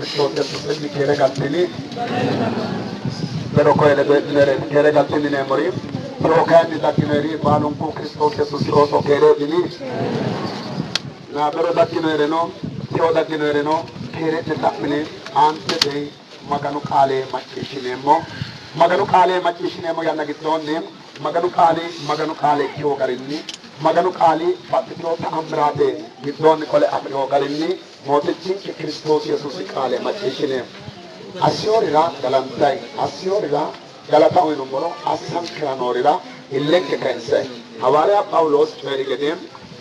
Cristo Gesù di chiere gattini pero koyle ɓeɗɗinere kere galtindine mori to kandi dakkinoyri balum ko Christos Jesus o so kere ɗini na ɓeɗo dakkinoyre no tewo dakkinoyre no kereɗe ɗaɓɓine ante dey maganu kaale maccisinemo maganu kaale maccisinemo yannagit ɗon ni maganu kaale kewo garinni maganu kaali baɗɗitino ta'ammirade min ɗon kole amɗo garinni mote cinke Christos Jesus kaale maccisinemo asiyorira galantay asiyorira galata oynumboro asankiranорira illenke kainse hawariya Pawulos coyrigedem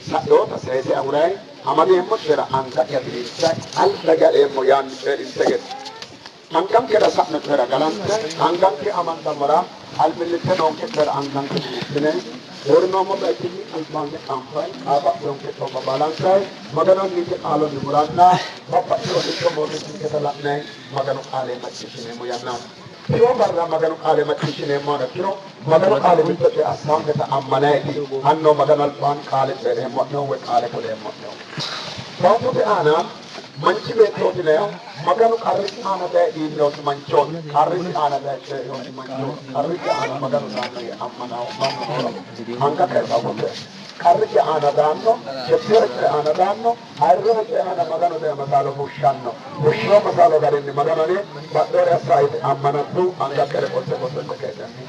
saɗɗota sayse awuray amademmo cera anga yadinsa aldagademmo yanni coyrinteged angankeɗa saɗno coyra galante anganke amandamara almillite nonke coyra anganke ɗuɗɗine wornomo ɓaytini albange campagne abaɗɗonke tomba balansay maganon nike ƙaalonde muranna babbaɗɗo ɗittomoɓe sinketa laɓnay magano ƙaale maccisinemo yannam kiro barra magano ƙaale maccisinemo na kiro magano ƙaale mittoɓe a sangeta ammanayɗi hanno maganal ban ƙaale ɓeɗe moɗɗo we ƙaale ko ɗe moɗɗo bawtude ana manci ɓe totinayo maganu arrisi ana ɓe ɗinɗoto mancoon arrisi ana ɓe ceeɗoto mancoon arrisi ana maganu dannoye ammana mamnonoro hanga kay ɓagote arrisi ana danno ceppirece ana danno arrice ana maganu ɓe masalo bushanno bushiro masalo garinni maganoni baɗɗore a sayde ammana du hanga kere ɓotte ɓottete kaytanni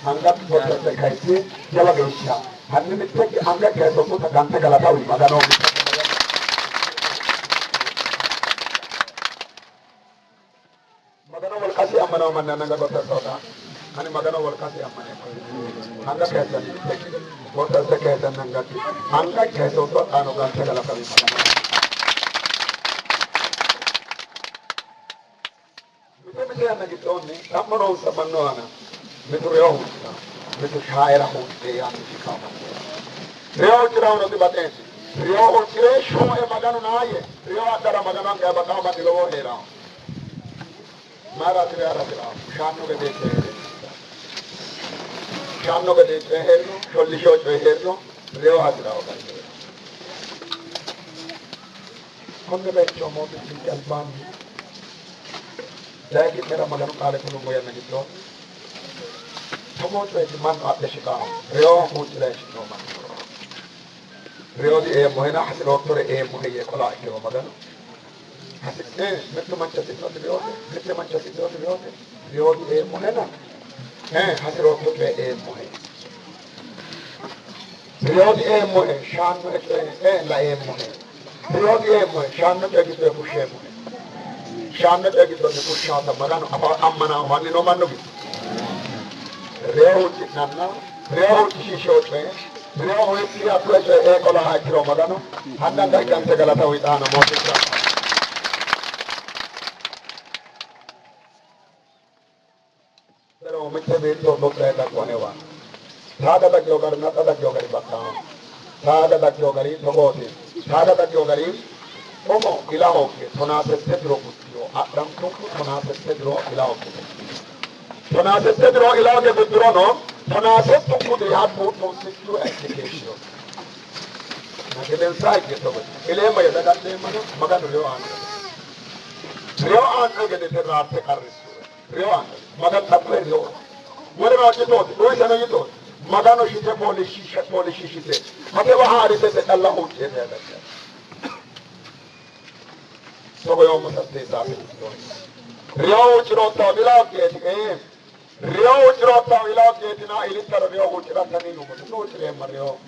hanga ɓottete kayti jawaga isha hanni mi teggi hanga kay so futa gante gala tawi maganomi kasi amana manna nanga gotta soda ani magana wal kasi amane ko anga kaytan gotta se kaytan nanga anga kayto to anu gan tegala kami magana mite anna gitonni amano samanno ana mitu reo mitu shaira ho te yani kama reo tirawno di baten reo o tire sho e magana naye reo adara magana ga bakama di lowo hera mara tira shanno ke dete shanno ke dete herno cholli shocho herno reo hatira o kay konne be chomo be tingal bandi dagi mera maganu kale ko mo yanna gitto tomo to e man abbe shika reo mo tira shino man reo di e mo hena hasilo tore e mo heye ko la ko maganu metto manchati no debiote mette manchati no debiote debiote e monena hasiro to e mohe debiote e mohe shanno e la e mohe debiote e mohe shanno e gito pushe mohe shanno e gito ne pushata magano ammana wanni no manno bi reo nanna reo shisho reo e ti apre e kola hakiro magano handa dai kante galata widana mo mete to do preta konewa thada da yogar na tada yogari bakka thada da yogari thogote thada da yogari tomo ilaho ke thona se tedro kutio adam toku thona se tedro ilaho ke thona se tedro ilaho ke kutro no thona se toku de hat mo to secure application na kelen sai ke to ile ma yada de mana magano yo an ke de terra te karrisu reo an magan tapre reo whatever you do do is another do magano shite pole shite mate wa hari se Allah ho che ne so go yo musatte sa reo chiro to bila ke reo chiro to bila ke dina ilitar reo ho chira tani no no chire mareo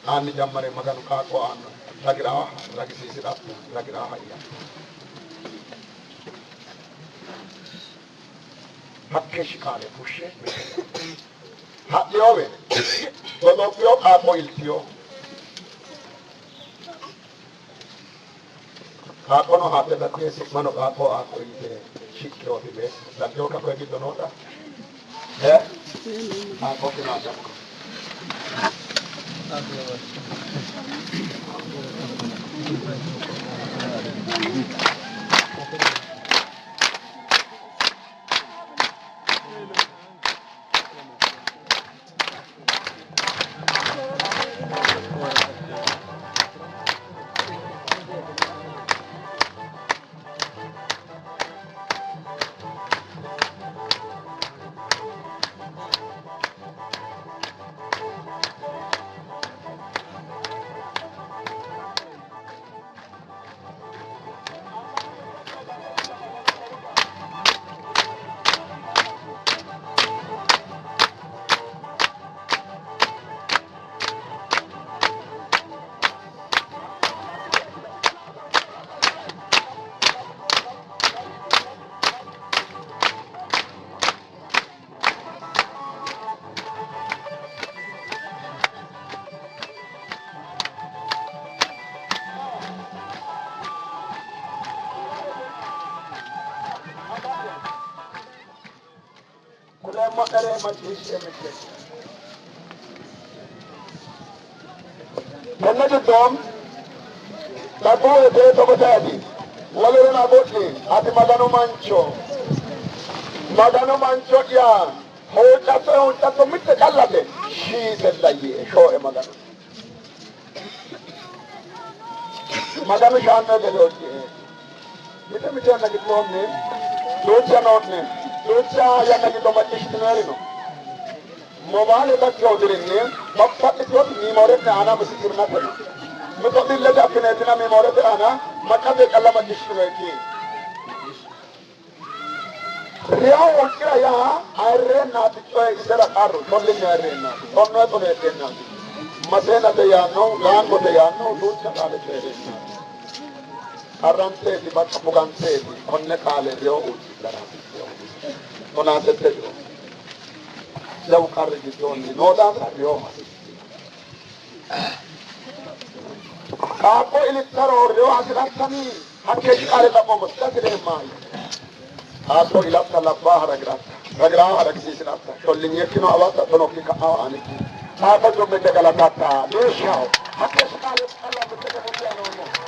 an jammare magano ka ko an lagira lagi sisira lagira haya hakke shikale pushe hakke ove todo pio ako iltio ako no hatte da kesi mano ako ilte shikro dibe da pio ka ko gito nota ako kinata Amma ere majlishe mitte. Kanna kiddom tabu ete tokotadi. Walere na bodni ati magano mancho ya. Hoja mitte kallate. She said that ye show e magano. Magano shanna de lodi. Mitte na kiddom ne. Lucha notne. Lucha ya na kiddom majlishe Mobile da Claudirinne, Papa is what Mimore Anna Mississippi. Mutoti let up in Edina Mimore Anna, Makabe Kalama Dishuraki. Ria Wakaya, I ran not to try Sarah Arrow, only Arena, or not on Edina. Masena de Yano, Lango de Yano, Lucha Alexandria. Arante di Bacapugante, Connecale, Rio, Monate. Lau carri di giorni, no da Roma. Capo il terrore, Rio Asratani, anche di care da poco, state mai. Capo il latta la bahra gratta, la grava la xisrata, con l'iniettino a volta sono che caani. Capo il mette che la tatta, lasciao, anche scale alla mette che funziona.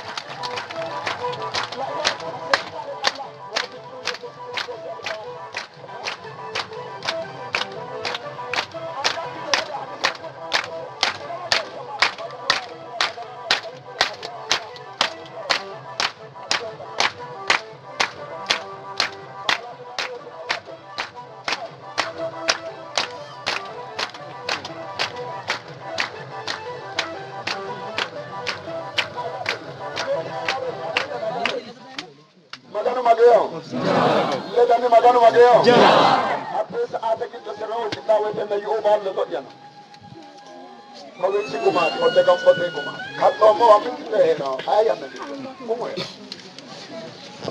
Magano Mageo. Apres ate kito sa road, itawe na yung umar na doon yan. Kawin si Kumat, o tegang pote Kumat. Kato mo, amin kito no, ayan na dito. Kumuya.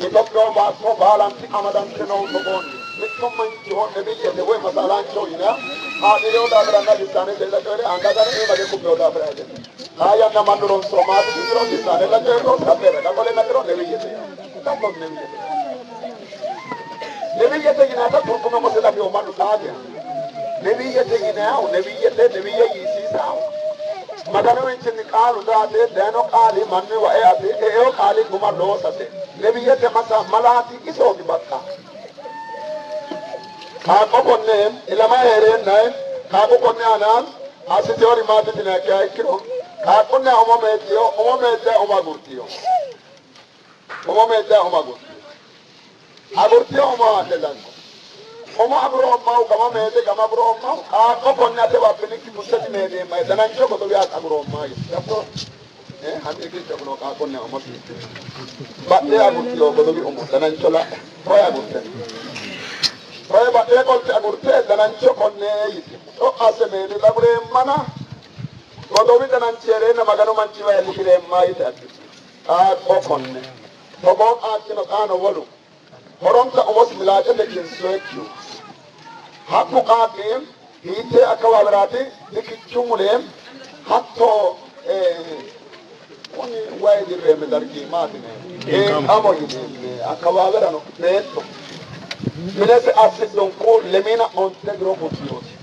Ito ko ba ko balang si Amadan Kino Tobon. Mito man yun, nabiye, de we masalan choy na. Adi yo da branda disane de la kore, anga da ne mage kumyo da branda. Ayan na manduron so ma di ro disane la kore, sabere, ka kole na kro nabiye. Tapos nabiye. Nebiyete ginata turkume mo sila biyo manu kagya. Nebiyete ginao, nebiyete yisisao. Magano winchi ni kalu date, deno kali manne wa eate, eo kali kuma losate. Nebiyete masa malati iso di bakka. Kako konne, ilama here nae, kako konne anan, asiti ori mati tina kya ikiro. Kako konne omomete omagurtiyo. Omomete omagurtiyo. Agurti oma dedan. Oma aguro oma kama mede kama aguro oma. Ako konna te wapini ki musati mede mai danan choko to biya aguro oma. Yapto. Hande ki choko ka konna oma pi. Batte agurti o bodo bi oma danan chola. Hoy agurti. Hoy batte kolte agurti danan choko ne yiti. O ase mede labure mana. Bodo bi danan chere na magano manchi wa likire mai ta. Ako konne. Tobo akino kana wolu. Horonta omos milate de kinswekyu. Hakku qaaqim hiite akawabrati dikichumulem hatto kuni waydi reme dargi matine amo yine akawabrano netto minese asidon ko lemina on tegro kotioti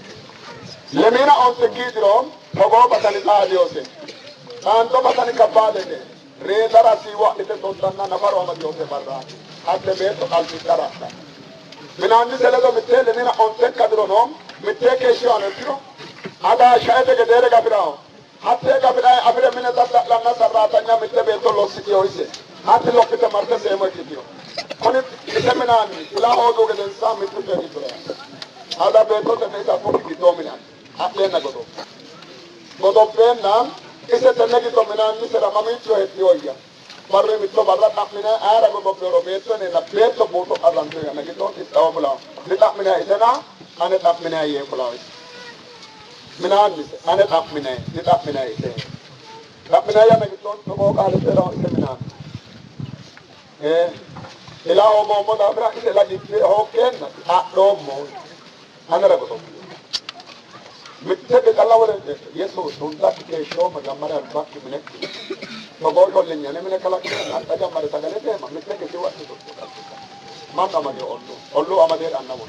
lemina on tegidro togo batani adiose tanto batani kabade de re darasi wa ite tontanna nafaro ma diose barrati Atle beto alti tarata. Minandi selago mitele mina onte kadro no, miteke shi anetro. Ada shayete ke dere gabirao. Hatte gabira abire mina tata la nasarata nya mitte beto lositi hoise. Hatte lokite marte sema kitio. Koni iteminani ila hodo ke den sa mitu ke ditro. Ada beto te nesa ko kitomina. Atle na godo. Godo pena ise tenegi dominani sera mamitro etioia. Barre mitto barra tapmina ara go bobero beto ne la beto boto arlanto ya nagi to istawa bula ni tapmina itena ane tapmina ye bula mina ni ane tapmina ni tapmina ite tapmina ya nagi to ko ka le pero ite mina ila o mo da bra ite la di ho ken a do mo anara go to mitte ke kala wala yeso sunta ke show ma gamara bakki mine Magolo le nyane mene kala kina taga mare tagale te ma mitte ke tiwa to manda ma de ollo amade anna wo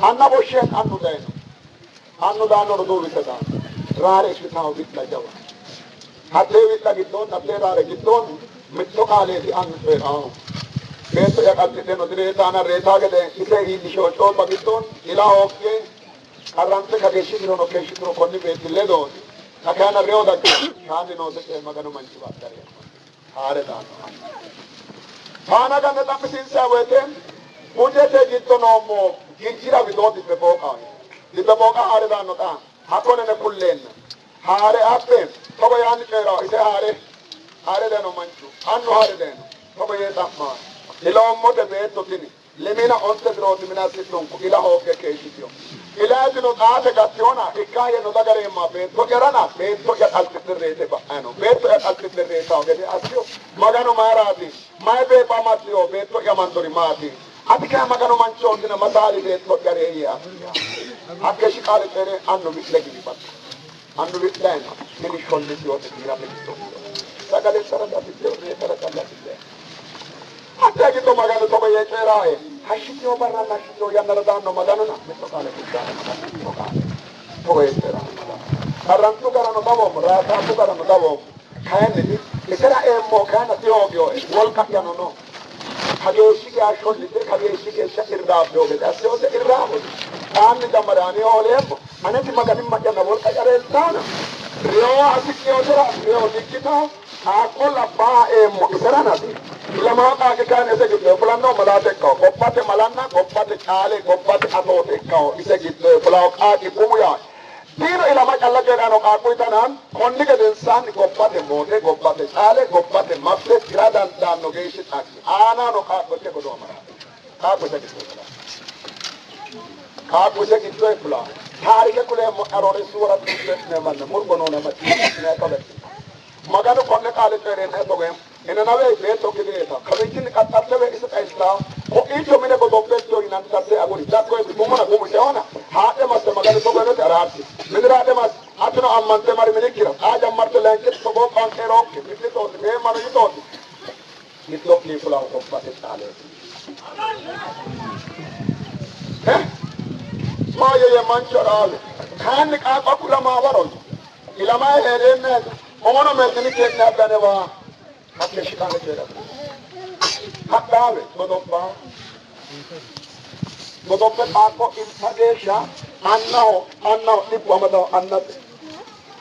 Anna Boshen Anu Dano. Anu Dano Duvita. Rare Shitao Vitla Java. Hate Vitla Giton, Atera Giton, Mitokale the Anu. Beto Yakatino Dretana Retagade, Ise Shoto Bagiton, Ila Oke, Arante Kageshi no occasion to contribute to Ledo. Nakana Ryoda, Kandino the Magano Manchiva. Haredan. Panagan the Lamisin Weten, Mujete Gitono Mo, Ginjira without the Boka. The Boka Haredan, Hakon and a Pulen. Hare Ape, Tobayan Kero, is a Hare than Manchu, Anu Hareden, Tobayet Apman. Ila motivato tini lemina onte drotimina situnku ila hoke keshitio ila dino ate gationa ikaye no dagare ma beto gerana beto ya alkitrete ba ano beto ya alkitrete ogede asio magano marati mai be ba matio beto ya mandori mati atika magano mancho dina matali beto gare ya akeshi kale tere anno bitlegi bi bat anno bitlena neli kondisio te tira beto sagale sarada bitleo ne sarada bitleo Attacchi to magano to ye cerai. Hashitio barra hashitio yandara danno magano na. Metto kale kuddare magano. To ye cerai. Arrantu garano davom, rata tu garano davom. Kayne ni sera emmo kana tiogio e wol kapyano no. Kageshi ke ashol lite kageshi ke shakirda doge. Asio se irrabo. Anni damarani olemo. Aneti magani magana wol kayare tana. Rio asikio sera rio dikita. Akola ba emmo sera nati. Lama ka kan ese gitu fulano malate ko kopate malana kopate chale kopate atote ko ise gitu fulao ka ki kumuya tiro ilama alla ke ano ka ko itanan konni ke insan kopate mote kopate chale kopate mafle tiradan dan no geishi tak ana no ka ko te ko do mara ka ko se gitu ka ko se gitu fula thari ke kule arore surat ne man murgono na mati ne ka be magano konne kale tere ne to gem ina nawe beto kideta kabikin katatlewe isa islam ko ito mine ko doppelto in antate agoni dakko e bumona bumu seona haade maste magano to gono tarati minira de mas atno ammante mari minikira aja marte lenke to go kan ero ke to be mano yito yito ni fula ko pate tale ma ye manchorale kan ka bakula ma waro ilama herene omono metini ketna danewa Hakke shikane kera. Hakkave godoppa. Godoppe ako insadesha anno lipu amado annate.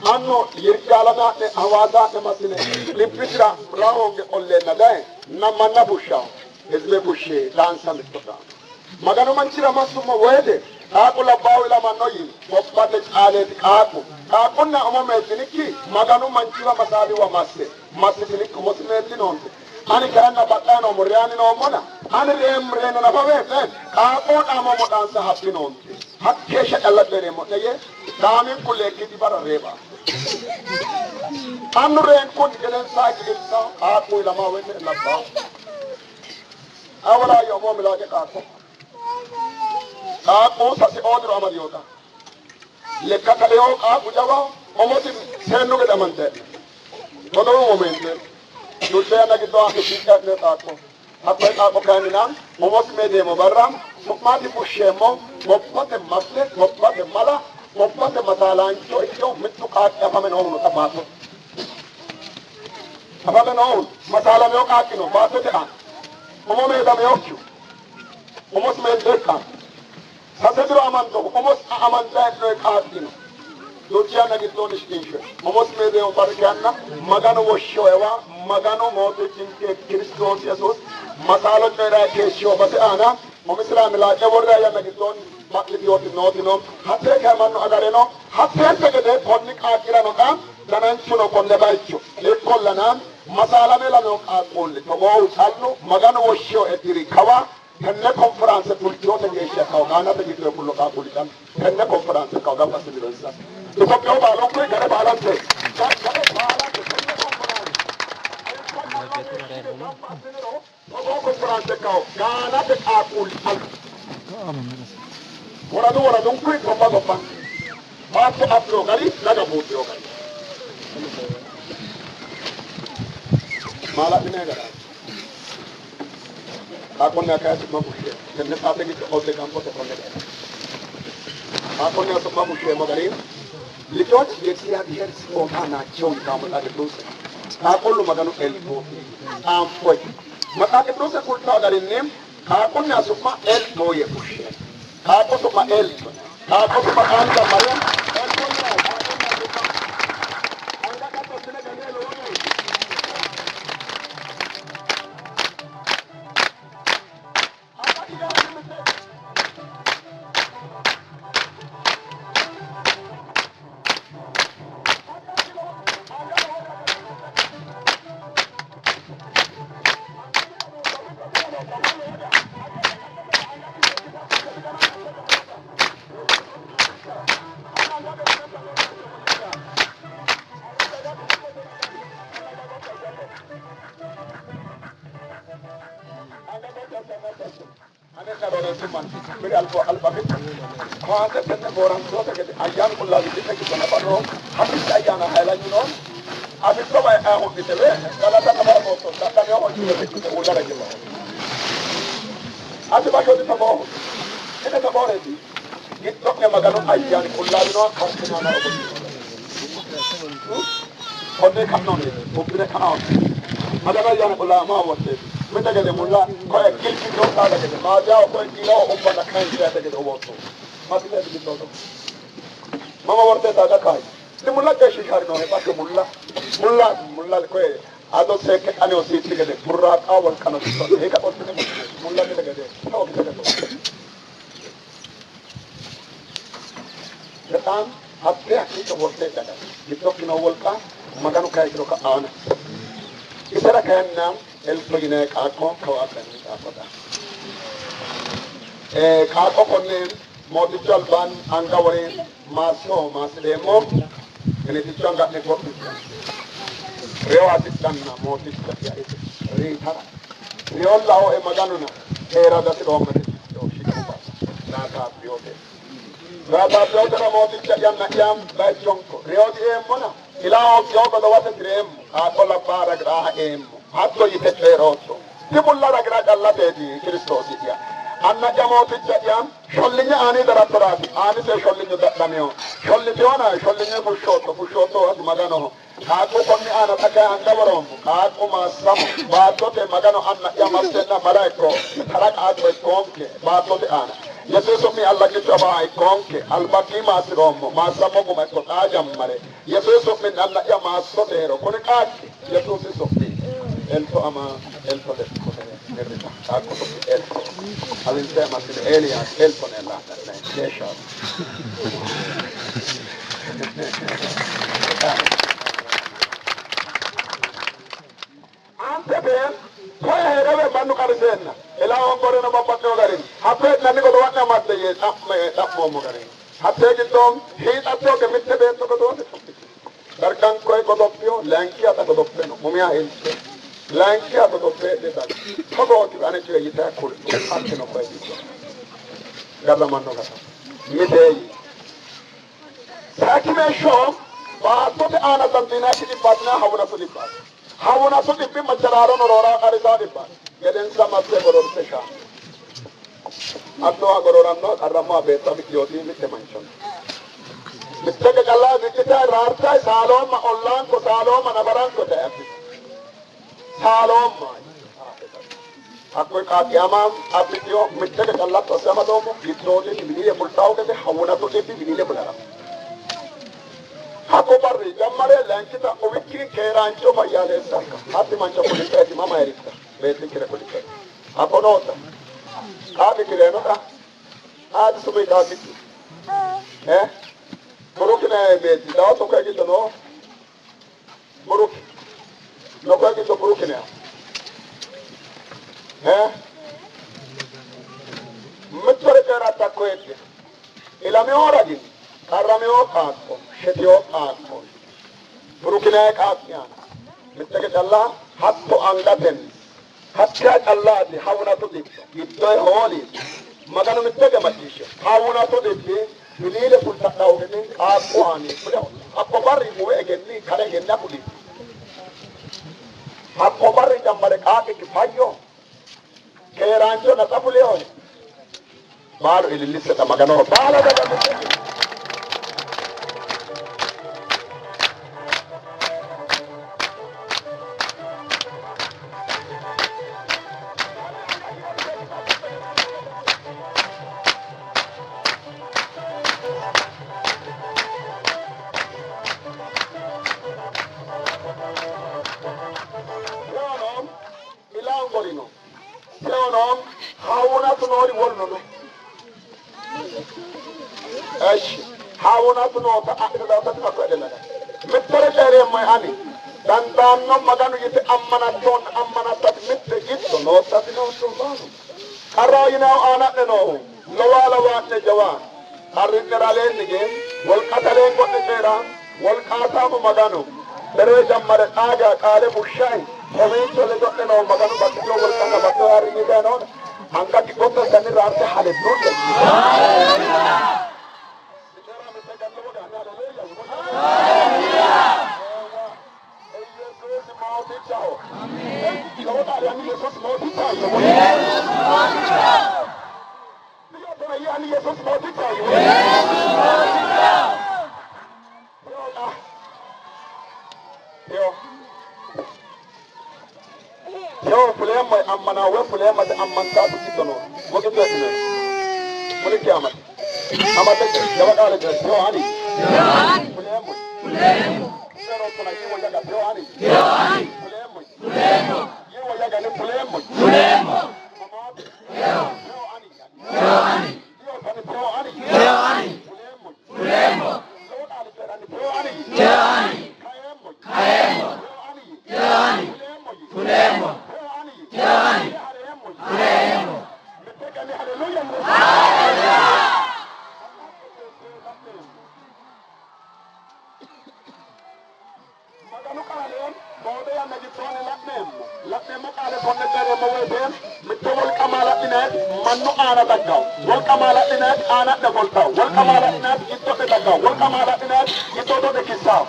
Anno yirgalana ne awada ne masine lipitra raonge olle nagae namanna busha. Ezbe bushe dansa mitota. Magano manchira masuma wede. Aku la bawila manoyi boppate aleti aku na omome tiniki magano manchira masali wa masse tiniki mosme tinonte ani kana batano muriani no mona ani remre na bawe aku na momo dansa hapinonte hakkesha alla bere mo neye damin kulle kiti bara reba anu ren kun gelen sa gilsa aku la ma wenne labba awala yo mo milake aku Aku sasi odro amadiyota. Lekaka leo aku jawa omoti senu ke damante. Todo momente. Dutya na kito aki sika ne tako. Apa aku kanina omos mede mo barram mati pushemo moppate masle moppate mala moppate masala ancho ito mitu ka apa men onu tapato. Apa men onu masala me ka kino bato te an. Omo me da me okyu. Omos me deka. Sasedro amanto, omos amanta no ekatino. Dochiana gitoni shkinshe. Omos mede o barkana, magano wosho ewa, magano moto chinke Kristos Jesus, masalo tera kesho bate ana, omisra mila evorra ya nagitoni, matli dioti notino, hatte kamano agareno, hatte pegede konnik akira no kam, danan chuno konde baicho. Lekollana, masala mela no akole, tomo usalno, magano wosho etiri kawa, Kenne conference tulchota ngesha kaugana te gitwe kullo ka kulikan kenne conference kauga pasibilo sa to ko pyo ba lo ko gare ba lan te gare ba lan te kenne conference kau gana te ka kulikan wara dun ku ko ba ba ba to apro gari laga butyo gari mala bine gara Aku nak kasih mahu dia. Kerana apa kita oleh kampung terkonek. አቆን ያሰማሙ ሸመገሪም ልጆች የእግዚአብሔር ስጦታ ናቸው ይላል መጽሐፍ ቅዱስ። ካቆሉ መገኑ ኤልፎ አምፖይ መጽሐፍ ቅዱስ ቁልታ ጋሪንም ካቆን ያሰማ ኤልፎ የኩሽ ካቆቱማ ኤልፎ ካቆቱማ አንተ ማለም ayam kulla di kita kita namparo habis ayam halan you know habis tu ayam aku kita le kalau tak nampar motor tak kami orang kita ular lagi lah ada baca di tamu kita tamu ni kita ni makan ayam kulla you know khas kita nak kau ni kau ni bukti kau ada ayam kulla mau buat kita jadi mula kau ekil kita tak ada kita macam kau kilo umpan nak kain kita kita buat tu masih ada kita tu mama worte daga kai ni mulla ke shikar no he bakke mulla ko ado se ke ane osi tige de purra ka wal kana so he ka otte mulla ne daga de to ke daga jatan hatte akki to worte daga gito kino wal ka maganu kai ko ka ana isara kan nam el pogine ka ko ata ni ka pata ka ko ne modi jalban anga wore maso demo ene ti changa ne ko rewa ti tanna modi ya re thara rewa lao e maganuna era da ro mate to shikaba na ka biobe rada biobe na modi ya na yam ba jonko rewa di e mona ila o jogo do wata trem a ko la para gra em hatto yite feroso ti mulla ra gra alla te di Christos ya anna jamoti jam shollinya ani daratorati ani se shollinya damio shollite wana shollinya fushoto ad magano ako konni ana taka anda warom ako masam baatote magano anna yamastenna malaiko tarak adwe konke baatote ana yeso mi alla ke chaba ay konke albaki masromo masamo ko mai ko ajam mare yeso mi anna yamasotero kone kake yeso so elto ama elto de ko nerita ako elto all'interno di Elias, elto nella Gesha. Ante ben, poi herebe manu karisena. Ela ongore no babbatno garin. Hape nani ko dowanna matte ye tapmo mo garin. Hape gindom hi tapto ke mitte ben to ko do. Darkan koy ko doppio, lanki ata ko doppeno. Mumia hilse. Lanki ata doppede dal. Kogo ti ane ci yita ko hape no koy di. Galla manno kata. Mitei. Sakime shom ba to te ana tantina ki patna hawna so lipat. Hawna so lipi machararo no rora karisa lipat. Geden samatte goror se sha. Atto agororanno arramma beta mikyoti mitte manchon. Mitte ke kala dikita rarta salom online ko salom nabaran ko te. Salom Aku katiamam apitio mitte ke kala to sama do mo bitode binile bultao ke hawna to te binile bulara. Aku barri jammare lankita oviki kerancho mayale sarka. Hati mancho polita di mama erita. Bete kire polita. Aku nota. Abi kire nota. Adi sumi kaki. Buruk ne beti. Dawa to kaki to no. Buruk. No kaki to buruk ne. Mittore kera takko ete. Ilame ora gini. Karame o kakko. Shetiyo kakko. Buruk ne kakko yana. Mittake challa hatto angaten. Hatta Allah di hawna to di iddoy holi magano mittege matisha hawna to di bilile pulta dawgeni aqwani akko barri mo egenni kare genna kuli akko barri jambare kaake ki fayyo kerancho na tapule holi baalu ilillisseta maganoho baala dagamite ilangorino seonom hawunatunori wolnono eshi hawunatunota akdadatatakakwedelaga mittere ceeremmoy ani dandaanno maganu yite ammanattoon ammanattat mitte giddo noottatinootto baanu qarraw yinaw aana'ne noohu lowaa lawaa'ne jawaan qarri'neraleenni gee wolqataleen godhe ceeraan wolqaataamu maganu deree jammare dhaagaa qaale bushsha'i komiicho ledo'ne noo maganu baxxitino wolqanna baxxino harriñite noona hangati gotta ganirraarte haleluuya Yo fulema amana we fulema de amanta tu kitono woge to tine mole kiamat amata jawa dale de yo ani fulema pero tona yiwo yaga yo ani fulema yiwo yaga ne fulema yo ani yo tani yo ani fulema lo dale de ani yo ani kayemo yo ani fulema mannu aana daggaw wol kamala inaat aana de voltaw wol kamala inaat itto de daggaw wol kamala inaat itto de kissaw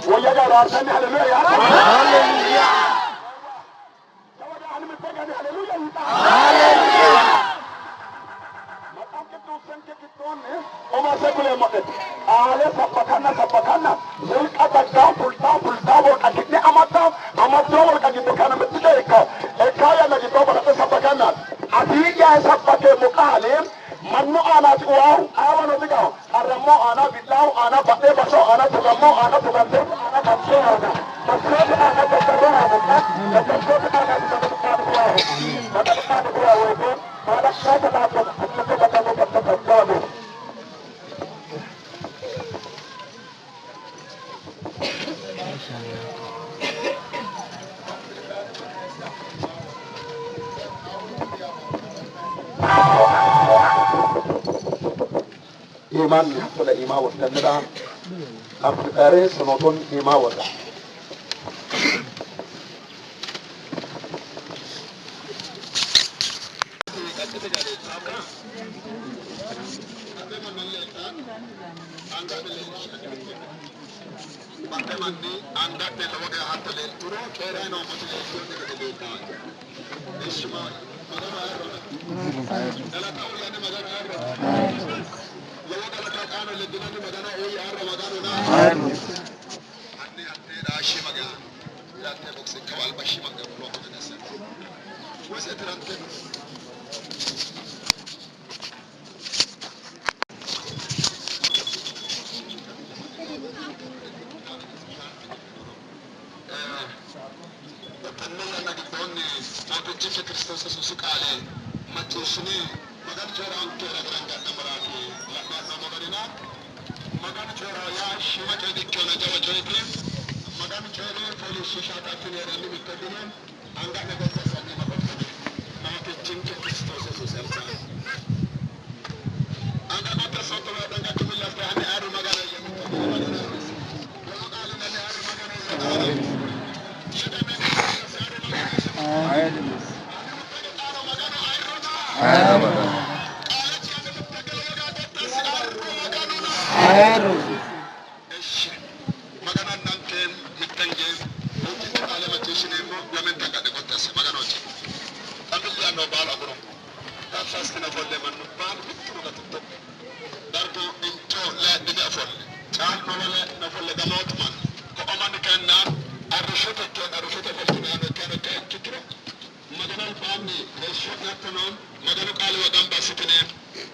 wo yaga raartani haleluya haleluya tawada anime tagani haleluya haleluya makam ke sanke kitone oma sekule modet ale sapakana wol kadagga pulta wol kadine amata wol kadine kana mitike ekaya na jitoba kata sapakana Adiya sabake mukalim manno ana tuau awano digaw aramo ana bilaw ana bate baso ana tugamo ana tugante ana kamse ana tasod ana tasarana ana tasod ana ana iman hakula ima wata nira afkare sonoton ima wata فاستنا فل من نبان بتروح تطب دربو انتو لا نفل كان ولا نفل دموت من كمان كان الرشوت فلتنا كان كتير مدن الفامي رشوت نتنون مدن قال ودم بستنين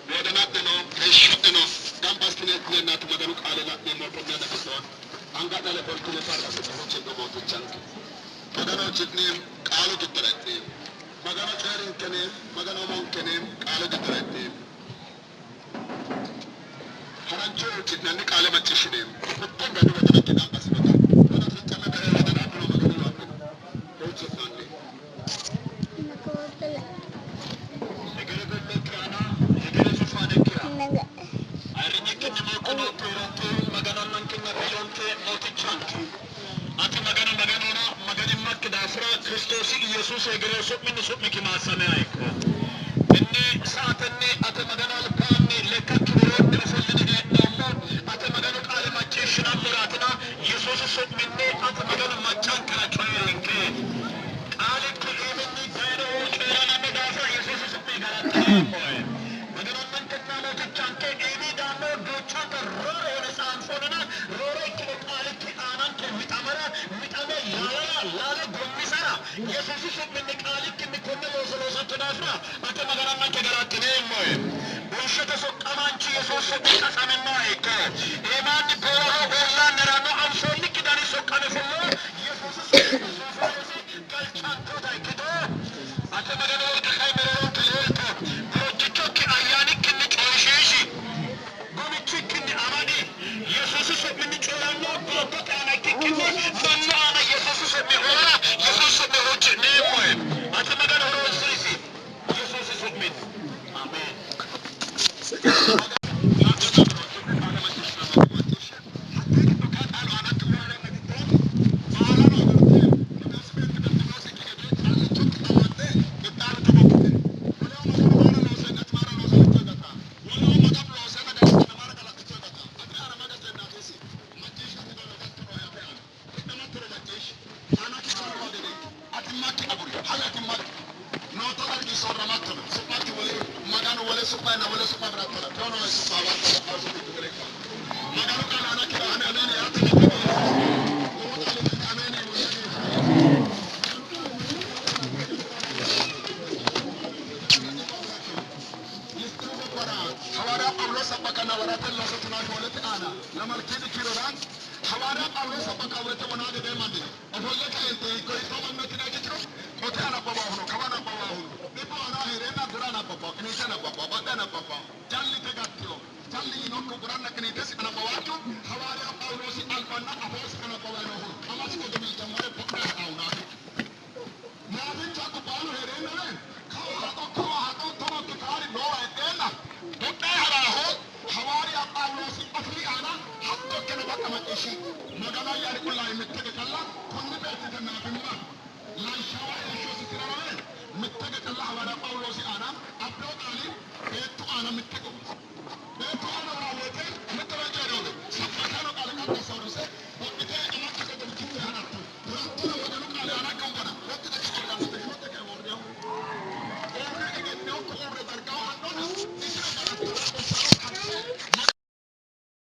ودن نتنون رشوت نو دم بستنين نت مدن قال لا نمر نتنون أنقذ له فلتنا فارس تروح دموت الجنك مدن الجنين قالوا كتير magana tsarin kene magana mon kene kala da tarate harancho tinani kala mace shi ne mutum da duka da kidan basu ba kana tun kala da da da kuma magana ba ko ce tanne egere golle kana egere su fa da kira arin yake ne ko no to magana nan kin na bilonte moti chanki ati magana na magana makka da afra Kristos Yesus egere sopmi sopmi ki masame ayko inni saatanni ati magana alqaanni lekkat wuronni ufullini nammo ati magana qale macceeshina muratina Yesus sopminni ati magana maccan kana choyrenke qale ko eminni gairo qirana me dafa Yesus sopmi garanti moy magana nan kanna lo chanke emi dano do chata rore ne sanfonana rore ki qale ki anan ke mitamara lala gommisara Yesus sopminni qale ki mikonne lo tadafra ati magana nan ke garanti moy Ushata sokamanchi Yesus sopmi kasamenno ayko imani boro bolla nerano amsonni kidani sokane fullo Yesus sopmi kalchanto dai kido ati magana wal khaymero tilelto projicho ki ayani kinni choishishi gomichi kinni amadi Yesus sopmi cholano boko kana kinni sanno ana Yesus sopmi ora Yesus sopmi hoche nemoy ati magana ro sisi Yesus sopmi amen